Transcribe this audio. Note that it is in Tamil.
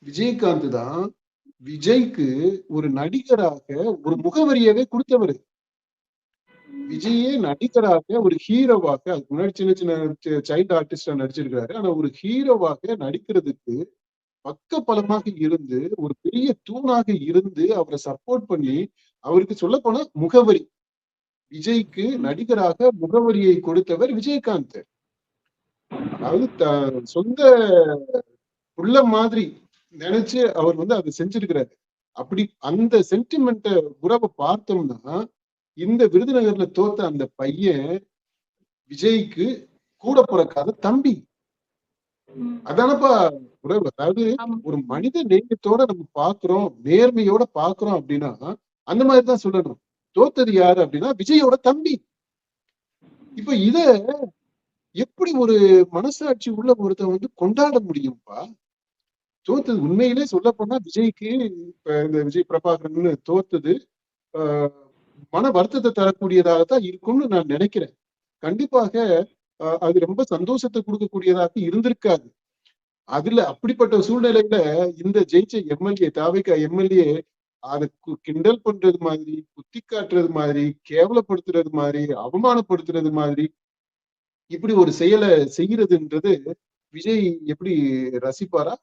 விஜயகாந்த் தான் விஜய்க்கு ஒரு நடிகராக ஒரு முகவரியவே கொடுத்தவர். விஜயே நடிகராக ஒரு ஹீரோவாக, அதுக்கு முன்னாடி சின்ன சின்ன சைல்டு ஆர்டிஸ்டா நடிச்சிருக்காரு. ஆனா ஒரு ஹீரோவாக நடிக்கிறதுக்கு பக்க பலமாக இருந்து, ஒரு பெரிய தூணாக இருந்து, அவரை சப்போர்ட் பண்ணி, அவருக்கு சொல்லப்போனா முகவரி. விஜய்க்கு நடிகராக முகவரியை கொடுத்தவர் விஜயகாந்த். அதாவது சொந்த புள்ள மாதிரி நினைச்சு அவர் அதை செஞ்சிருக்கிறாரு. அப்படி அந்த சென்டிமெண்ட் உறவை பார்த்தோம்னா, இந்த விருதுநகர்ல தோத்த அந்த பையன் விஜய்க்கு கூட பிறக்காத தம்பி. அதானப்பா உறவு. அதாவது ஒரு மனித நேயத்தோட நம்ம பாக்குறோம், நேர்மையோட பாக்குறோம் அப்படின்னா அந்த மாதிரிதான் சொல்லணும். தோத்தது யாரு அப்படின்னா விஜயோட தம்பி. இப்ப இத எப்படி ஒரு மனசாட்சி உள்ள ஒருத்தன் கொண்டாட முடியும்பா? தோத்தது உண்மையிலே சொல்ல போனா விஜய்க்கு இப்ப இந்த விஜய் பிரபாகரன் தோத்தது மன வருத்தத்தை தரக்கூடியதாகத்தான் இருக்கும்னு நான் நினைக்கிறேன். கண்டிப்பாக அது ரொம்ப சந்தோஷத்தை கொடுக்கக்கூடியதாக இருந்திருக்காது. அதுல அப்படிப்பட்ட சூழ்நிலையில இந்த ஜெயிச்ச எம்எல்ஏ தாவேகா எம்எல்ஏ அதை கிண்டல் பண்றது மாதிரி, குத்தி காட்டுறது மாதிரி, கேவலப்படுத்துறது மாதிரி, அவமானப்படுத்துறது மாதிரி இப்படி ஒரு செயலை செய்யறதுன்றது விஜய் எப்படி ரசிப்பாரா?